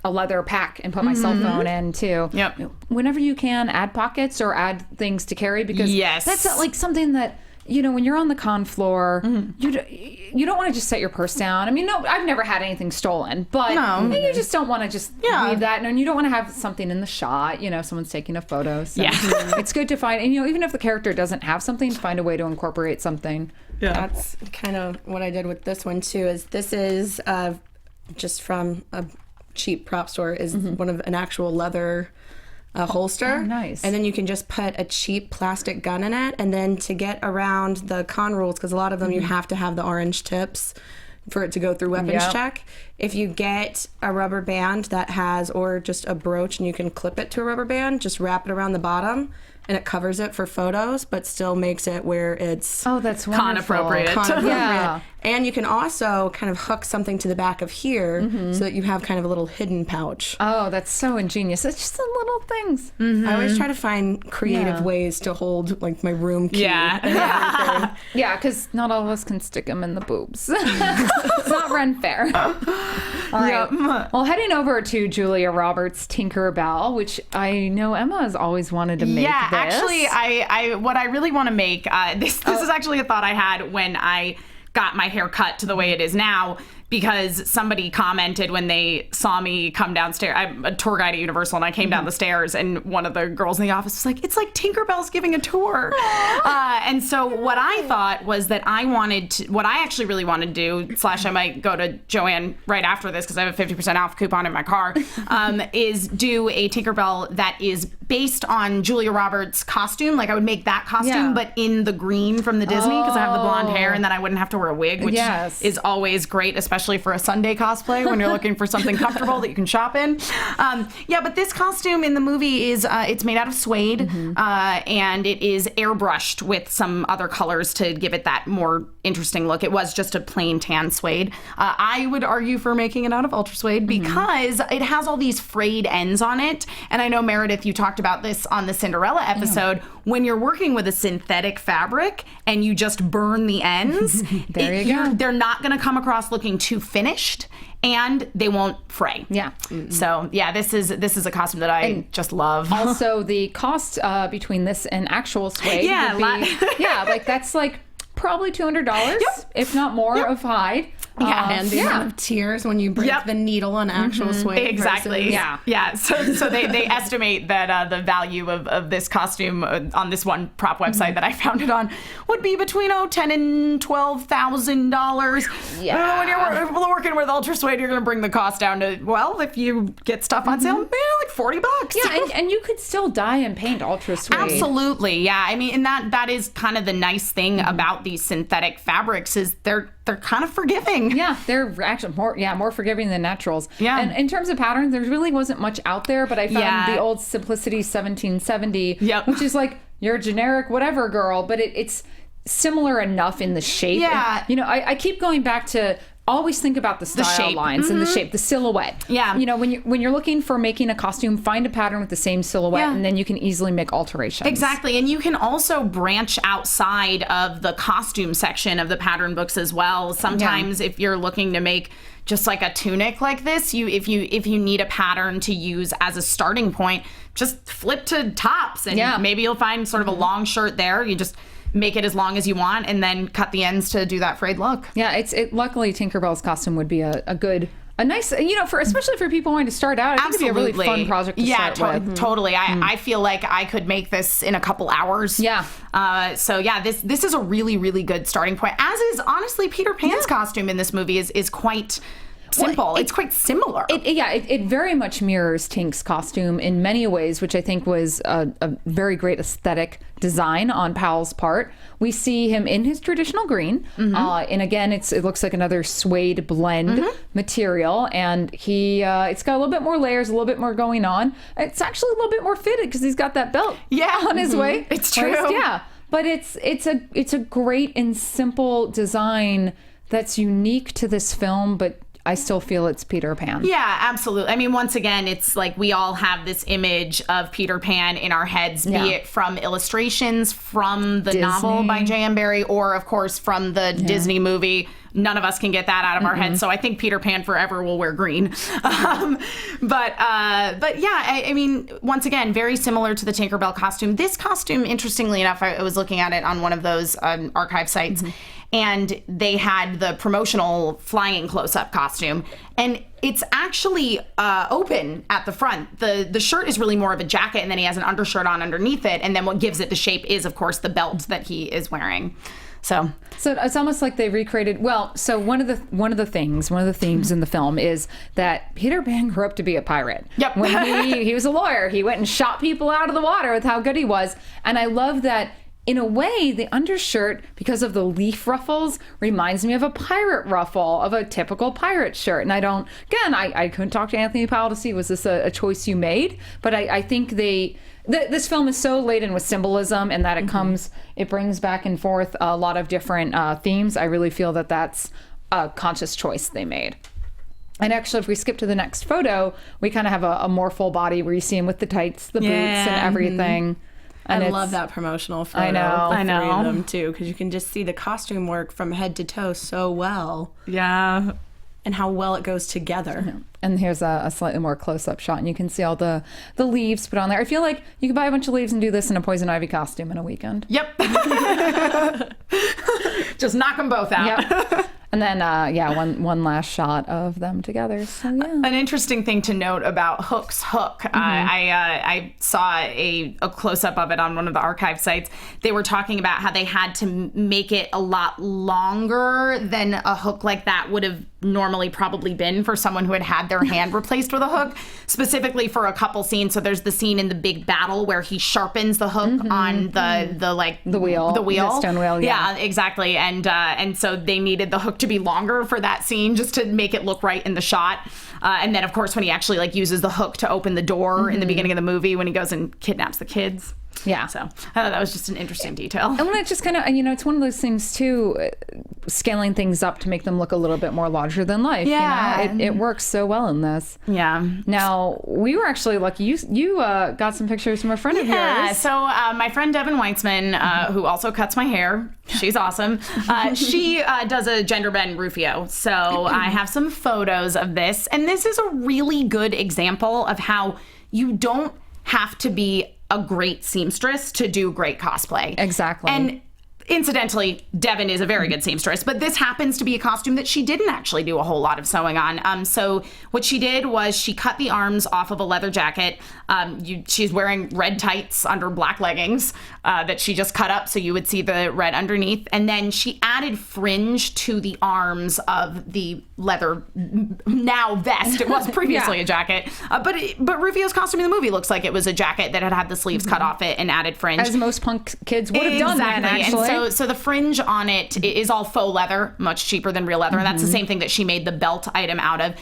leather pack and put my cell phone in too. Yep. Whenever you can, add pockets or add things to carry, because Yes. that's like something that, you know, when you're on the con floor, you don't want to just set your purse down. I mean, no, I've never had anything stolen, but you just don't want to just leave that. And you don't want to have something in the shot, you know, someone's taking a photo. So it's good to find, and you know, even if the character doesn't have something, find a way to incorporate something. Yeah. That's kind of what I did with this one too. This is just from a cheap prop store, is one of an actual leather holster. Oh, nice. And then you can just put a cheap plastic gun in it, and then to get around the con rules, because a lot of them you have to have the orange tips for it to go through weapons check. If you get a rubber band that has, or just a brooch and you can clip it to a rubber band, just wrap it around the bottom, and it covers it for photos, but still makes it where it's that's wonderful. Con appropriate. Yeah. And you can also kind of hook something to the back of here so that you have kind of a little hidden pouch. Oh, that's so ingenious. It's just the little things. I always try to find creative ways to hold like my room key. Yeah. Yeah, because not all of us can stick them in the boobs. It's not run fair. All right. Well, heading over to Julia Roberts' Tinkerbell, which I know Emma has always wanted to make. Yeah, this. actually, I what I really want to make this is actually a thought I had when I got my hair cut to the way it is now, because somebody commented when they saw me come downstairs. I'm a tour guide at Universal, and I came down the stairs, and one of the girls in the office was like, "It's like Tinkerbell's giving a tour." And so what I thought was that what I actually really wanted to do, / I might go to Joanne right after this because I have a 50% off coupon in my car, is do a Tinkerbell that is based on Julia Roberts' costume. Like I would make that costume, but in the green from the Disney, because I have the blonde hair, and then I wouldn't have to wear a wig, which is always great, especially for a Sunday cosplay when you're looking for something comfortable that you can shop in. But this costume in the movie is it's made out of suede, and it is airbrushed with some other colors to give it that more interesting look. It was just a plain tan suede. I would argue for making it out of ultra suede because it has all these frayed ends on it. And I know, Meredith, you talked about this on the Cinderella episode. When you're working with a synthetic fabric and you just burn the ends, they're not going to come across looking too finished, and they won't fray. Yeah. So this is a costume that I just love. Also, the cost between this and actual suede would be, like that's like probably $200, if not more, of hide. And the amount of tears when you break the needle on actual suede. Exactly. Versus... So they estimate that the value of this costume on this one prop website that I found it on would be between $10,000 and $12,000. Yeah. When you're working with ultra suede, you're going to bring the cost down to, well, if you get stuff on sale, maybe like $40. Yeah, and you could still dye and paint ultra suede. Absolutely. Yeah. I mean, and that is kind of the nice thing about these synthetic fabrics is they're kind of forgiving. Yeah, they're actually more forgiving than naturals. Yeah. And in terms of patterns, there really wasn't much out there, but I found the old Simplicity 1770, which is like your generic whatever girl, but it's similar enough in the shape. Yeah. And, I keep going back to always think about the style lines and the shape, the silhouette. Yeah. When you're looking for making a costume, find a pattern with the same silhouette, and then you can easily make alterations. Exactly. And you can also branch outside of the costume section of the pattern books as well. Sometimes if you're looking to make just like a tunic like this, if you need a pattern to use as a starting point, just flip to tops, and maybe you'll find sort of a long shirt there. You just make it as long as you want, and then cut the ends to do that frayed look. Yeah, luckily Tinkerbell's costume would be a nice, especially for people wanting to start out. I think it'd be a really fun project to start with. Totally. I feel like I could make this in a couple hours. Yeah. This is a really, really good starting point. As is honestly Peter Pan's costume in this movie is quite simple. It's quite similar. It very much mirrors Tink's costume in many ways, which I think was a very great aesthetic design on Powell's part. We see him in his traditional green, and again, it looks like another suede blend material, and it's got a little bit more layers, a little bit more going on. It's actually a little bit more fitted because he's got that belt on his way. It's true. But it's a great and simple design that's unique to this film, but I still feel it's Peter Pan. Yeah, absolutely. I mean, once again, it's like we all have this image of Peter Pan in our heads, be it from illustrations from the novel by J.M. Barrie, or, of course, from the Disney movie. None of us can get that out of our heads, so I think Peter Pan forever will wear green. But I mean, once again, very similar to the Tinkerbell costume. This costume, interestingly enough, I was looking at it on one of those archive sites, and they had the promotional flying close-up costume, and it's actually open at the front. The shirt is really more of a jacket, and then he has an undershirt on underneath it, and then what gives it the shape is, of course, the belt that he is wearing. So it's almost like they recreated. Well, so one of the themes in the film is that Peter Pan grew up to be a pirate. Yep. When he was a lawyer, he went and shot people out of the water with how good he was, and I love that. In a way, the undershirt, because of the leaf ruffles, reminds me of a pirate ruffle, of a typical pirate shirt. And I couldn't talk to Anthony Powell to see, was this a choice you made? But I think this film is so laden with symbolism, and that it brings back and forth a lot of different themes. I really feel that that's a conscious choice they made. And actually, if we skip to the next photo, we kind of have a more full body where you see him with the tights, the boots, and everything. And I love that promotional photo. I know. Three of them too, because you can just see the costume work from head to toe so well. Yeah. And how well it goes together. Yeah. And here's a slightly more close-up shot, and you can see all the leaves put on there. I feel like you could buy a bunch of leaves and do this in a Poison Ivy costume in a weekend. Yep. Just knock them both out. Yep. And then, one last shot of them together. So, yeah. An interesting thing to note about Hook's hook, I saw a close-up of it on one of the archive sites. They were talking about how they had to make it a lot longer than a hook like that would have normally probably been for someone who had their hand replaced with a hook, specifically for a couple scenes. So there's the scene in the big battle where he sharpens the hook on the wheel, the stone wheel. Yeah, exactly. And so they needed the hook to be longer for that scene just to make it look right in the shot. And then of course when he actually uses the hook to open the door in the beginning of the movie when he goes and kidnaps the kids. Yeah. So I thought that was just an interesting detail. And when it just kind of, it's one of those things too, scaling things up to make them look a little bit more larger than life. Yeah. It works so well in this. Yeah. Now, we were actually lucky. You got some pictures from a friend of yours. Yeah. So my friend Devin Weitzman, who also cuts my hair, she's awesome. She does a gender bend Rufio. So I have some photos of this. And this is a really good example of how you don't have to be a great seamstress to do great cosplay. Exactly. And incidentally, Devin is a very good seamstress, but this happens to be a costume that she didn't actually do a whole lot of sewing on. So what she did was she cut the arms off of a leather jacket. She's wearing red tights under black leggings that she just cut up so you would see the red underneath. And then she added fringe to the arms of the leather now vest. It was previously a jacket. But Rufio's costume in the movie looks like it was a jacket that had the sleeves cut off it and added fringe. As most punk kids would have done then, actually. And so the fringe on it is all faux leather, much cheaper than real leather. And that's the same thing that she made the belt item out of.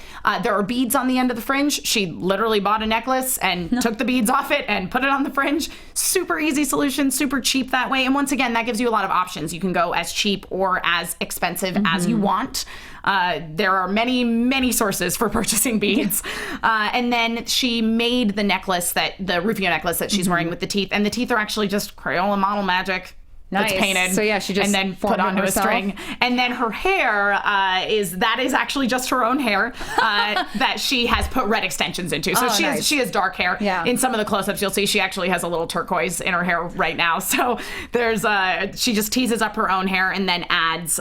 There are beads on the end of the fringe. She literally bought a necklace and took the beads off it and put it on the fringe. Super easy solution, super cheap that way. And once again, that gives you a lot of options. You can go as cheap or as expensive as you want. There are many, many sources for purchasing beads. And then she made the necklace, the Rufio necklace that she's wearing with the teeth. And the teeth are actually just Crayola model magic. Nice. That's painted. So yeah, she just and then put onto a string. And then her hair is actually just her own hair that she has put red extensions into. So she has dark hair. Yeah. In some of the close-ups, you'll see she actually has a little turquoise in her hair right now. So there's she just teases up her own hair and then adds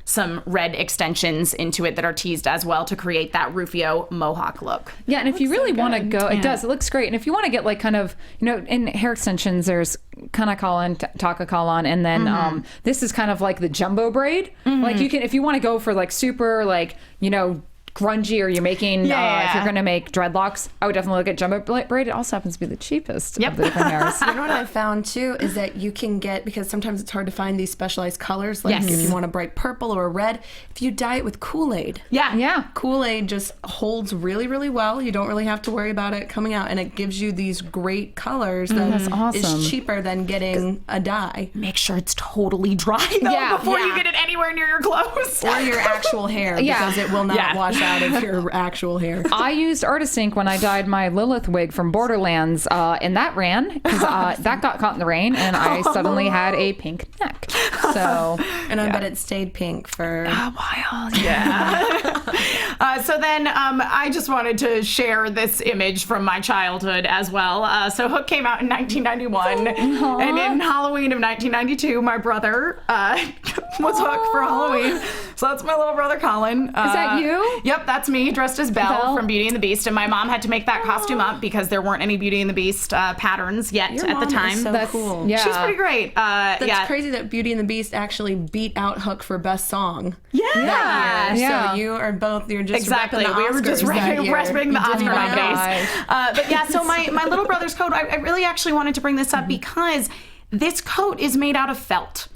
some red extensions into it that are teased as well to create that Rufio mohawk look. Yeah, and if you really want to go, it does. It looks great. And if you want to get kind of, in hair extensions, there's Kanakalan, Takakalan, and then this is kind of like the jumbo braid. Like you can, if you want to go for super grungy, or you're making if you're going to make dreadlocks, I would definitely look at jumbo braid. It also happens to be the cheapest of the different hairs. You know what I found too is that you can get, because sometimes it's hard to find these specialized colors, like if you want a bright purple or a red, if you dye it with Kool-Aid. Yeah. Kool-Aid just holds really, really well. You don't really have to worry about it coming out, and it gives you these great colors that is cheaper than getting a dye. Make sure it's totally dry though before you get it anywhere near your clothes. Or your actual hair, because it will not wash out of your actual hair. I used Artist Ink when I dyed my Lilith wig from Borderlands, and that ran because that got caught in the rain, and I suddenly had a pink neck. So, and I bet it stayed pink for a while. Yeah. So then I just wanted to share this image from my childhood as well. So Hook came out in 1991, and in Halloween of 1992, my brother was Hook for Halloween. So that's my little brother Colin. Is that you? Yep, that's me dressed as Belle from Beauty and the Beast. And my mom had to make that costume up because there weren't any Beauty and the Beast patterns yet Your at the mom time. is so cool. Yeah. She's pretty great. That's crazy that Beauty and the Beast actually beat out Hook for Best Song. Yeah. So you are both, you're just exactly. repping the We were just repping the Oscar nominees. But yeah, so my little brother's coat, I really actually wanted to bring this up because this coat is made out of felt.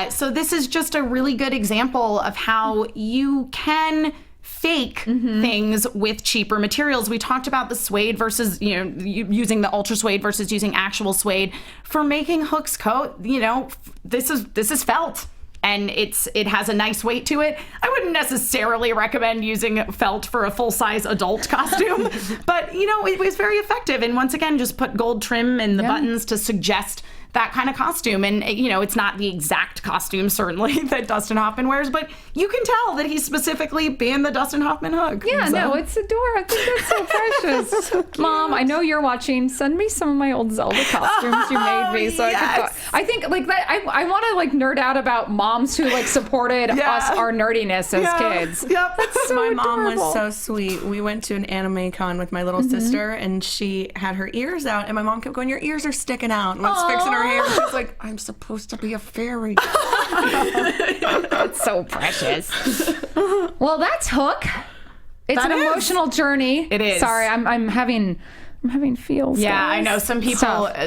So this is just a really good example of how you can fake things with cheaper materials. We talked about the suede versus, using the ultra suede versus using actual suede. For making Hook's coat, this is felt. And it has a nice weight to it. I wouldn't necessarily recommend using felt for a full-size adult costume, but it was very effective. And once again, just put gold trim in the buttons to suggest that kind of costume. And, you know, it's not the exact costume, certainly, that Dustin Hoffman wears, but you can tell that he's specifically being the Dustin Hoffman Hook. Yeah, no, it's adorable. I think that's so precious. So Mom, I know you're watching. Send me some of my old Zelda costumes you made me. So I think, like, that. I want to, like, nerd out about moms who, like, supported our nerdiness as kids. Yep. That's so My adorable. mom was so sweet. We went to an anime con with my little sister, and she had her ears out, and my mom kept going, "Your ears are sticking out," and was fixing her hair. She was like, "I'm supposed to be a fairy." It's so precious. Well, that's Hook. It's an emotional journey. It is. Sorry, I'm having feels. Yeah, guys. I know.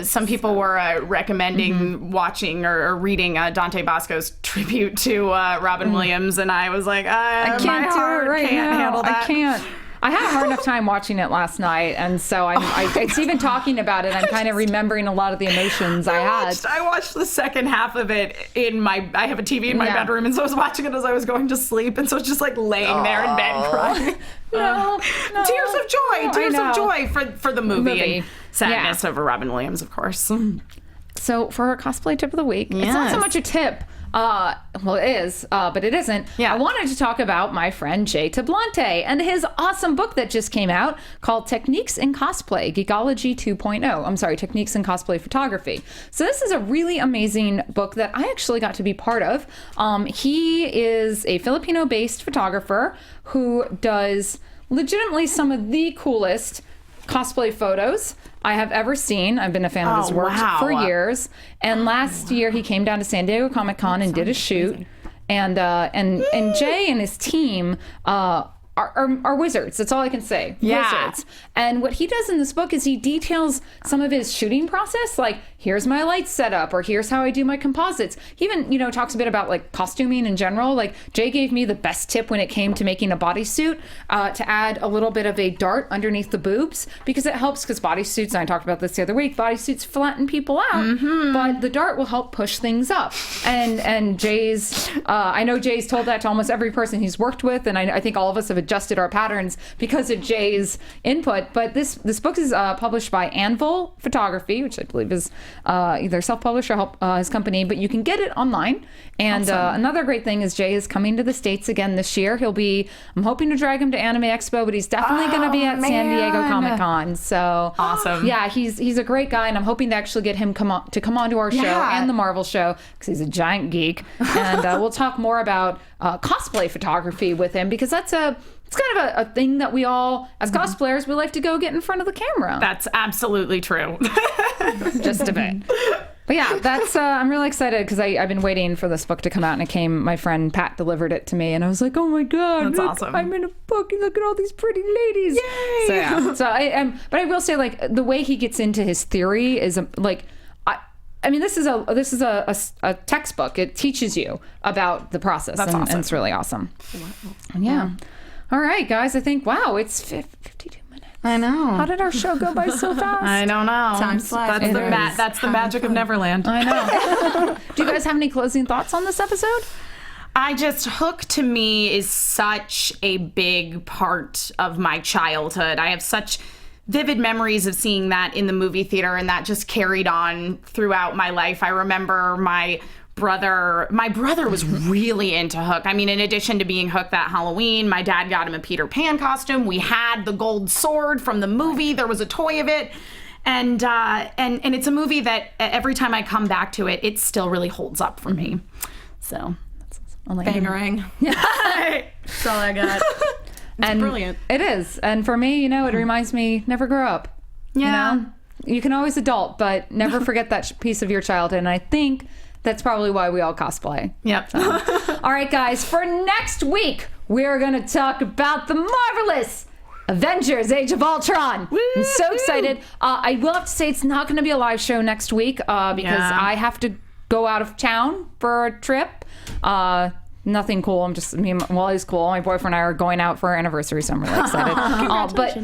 Some people were recommending watching or reading Dante Bosco's tribute to Robin Williams, and I was like, I can't my do heart it right can't now. handle that. I can't. I had a hard enough time watching it last night, and so it's even talking about it. I'm kind of remembering a lot of the emotions I had. I watched the second half of it I have a TV in my bedroom, and so I was watching it as I was going to sleep, and so it's just like laying there in bed crying. No. Tears of joy for the movie. And sadness over Robin Williams, of course. So for our cosplay tip of the week, it's not so much a tip. Well, it is, but it isn't. Yeah. I wanted to talk about my friend Jay Tablante and his awesome book that just came out called Techniques in Cosplay, Geekology 2.0. I'm sorry, Techniques in Cosplay Photography. So this is a really amazing book that I actually got to be part of. He is a Filipino-based photographer who does legitimately some of the coolest cosplay photos I have ever seen. I've been a fan of his work for years. And last year he came down to San Diego Comic-Con and did a shoot. And Jay and his team are wizards. That's all I can say. Yeah. Wizards. And what he does in this book is he details some of his shooting process, like here's my light setup, or here's how I do my composites. He even, talks a bit about like costuming in general. Like Jay gave me the best tip when it came to making a bodysuit, to add a little bit of a dart underneath the boobs, because it helps, because bodysuits, and I talked about this the other week, bodysuits flatten people out, but the dart will help push things up. And Jay's, I know Jay's told that to almost every person he's worked with, and I think all of us have adjusted our patterns because of Jay's input. But this book is published by Anvil Photography, which I believe is either self-published or his company, but you can get it online. And another great thing is Jay is coming to the States again this year. I'm hoping to drag him to Anime Expo, but he's definitely going to be at San Diego Comic-Con. So awesome. Yeah, he's a great guy, and I'm hoping to actually get him come on to our show and the Marvel show, because he's a giant geek. And we'll talk more about cosplay photography with him, because it's kind of a thing that we all, as cosplayers, we like to go get in front of the camera. That's absolutely true. Just a bit. But yeah, that's I'm really excited, because I've been waiting for this book to come out, and it came. My friend Pat delivered it to me, and I was like, oh my god, that's look, awesome! I'm in a book, and look at all these pretty ladies. Yay! So yeah, but I will say, like, the way he gets into his theory is like. I mean, this is a textbook. It teaches you about the process. That's awesome. And it's really awesome. And yeah. All right, guys. I think, wow, it's 52 minutes. I know. How did our show go by so fast? I don't know. Time flies. That's the magic of Neverland. I know. Do you guys have any closing thoughts on this episode? Hook to me is such a big part of my childhood. I have such vivid memories of seeing that in the movie theater, and that just carried on throughout my life. I remember my brother was really into Hook. I mean, in addition to being Hook that Halloween, my dad got him a Peter Pan costume. We had the gold sword from the movie. There was a toy of it. And it's a movie that every time I come back to it, it still really holds up for me. So Bangarang. That's all I got. It's brilliant. It is. And for me, it reminds me, never grow up. Yeah. You can always adult, but never forget that piece of your childhood. And I think that's probably why we all cosplay. Yep. So. All right, guys, for next week, we're going to talk about the marvelous Avengers Age of Ultron. Woo! I'm so excited. I will have to say it's not going to be a live show next week, because I have to go out of town for a trip. nothing cool. I'm just, Wally's cool. My boyfriend and I are going out for our anniversary, so I'm really excited. But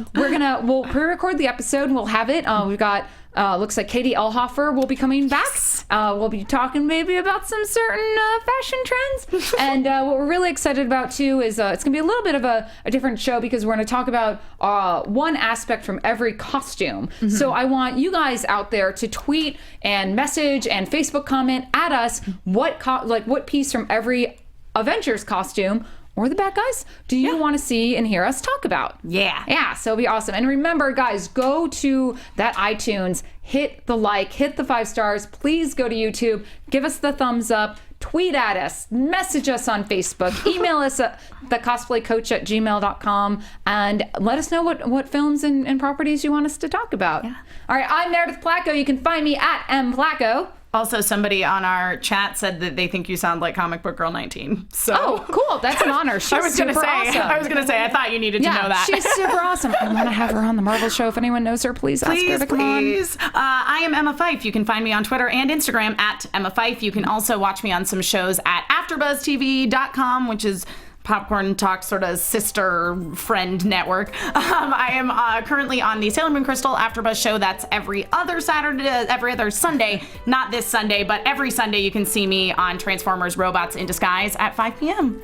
we'll pre-record the episode and we'll have it. We've got, looks like Katie Elhofer will be coming back. We'll be talking maybe about some certain fashion trends. And what we're really excited about too is it's going to be a little bit of a different show because we're going to talk about one aspect from every costume. Mm-hmm. So I want you guys out there to tweet and message and Facebook comment at us what piece from every Avengers costume or the bad guys do you want to see and hear us talk about? Yeah, so it'll be awesome. And remember, guys, go to that iTunes, hit the like, hit the 5 stars. Please go to YouTube, give us the thumbs up, tweet at us, message us on Facebook, email us at thecosplaycoach@gmail.com, and let us know what films and properties you want us to talk about. Yeah. All right, I'm Meredith Placko. You can find me at mplacko. Also, somebody on our chat said that they think you sound like Comic Book Girl 19. So. Oh, cool. That's an honor. She's awesome. I was going to say, I thought you needed to know that. She's super awesome. I want to have her on the Marvel show. If anyone knows her, please ask her to come on. I am Emma Fyfe. You can find me on Twitter and Instagram at Emma Fyfe. You can also watch me on some shows at AfterBuzzTV.com, which is Popcorn Talk sort of sister friend network. I am currently on the Sailor Moon Crystal AfterBuzz show. That's every other Sunday, not this Sunday, but every Sunday you can see me on Transformers Robots in Disguise at 5 p.m.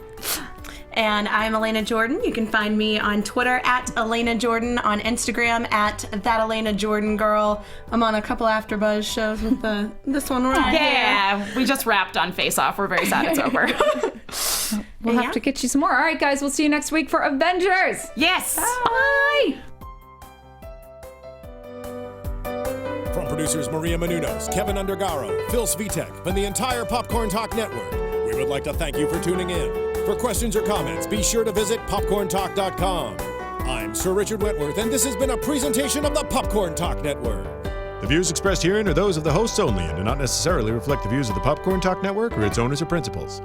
And I'm Elena Jordan. You can find me on Twitter at Elena Jordan, on Instagram at That Elena Jordan Girl. I'm on a couple AfterBuzz shows with this one right here. We just wrapped on Face Off. We're very sad it's over. We'll have to get you some more. All right, guys, we'll see you next week for Avengers. Yes. Bye. From producers Maria Menounos, Kevin Undergaro, Phil Svitek, and the entire Popcorn Talk Network, we would like to thank you for tuning in. For questions or comments, be sure to visit popcorntalk.com. I'm Sir Richard Wentworth, and this has been a presentation of the Popcorn Talk Network. The views expressed herein are those of the hosts only and do not necessarily reflect the views of the Popcorn Talk Network or its owners or principals.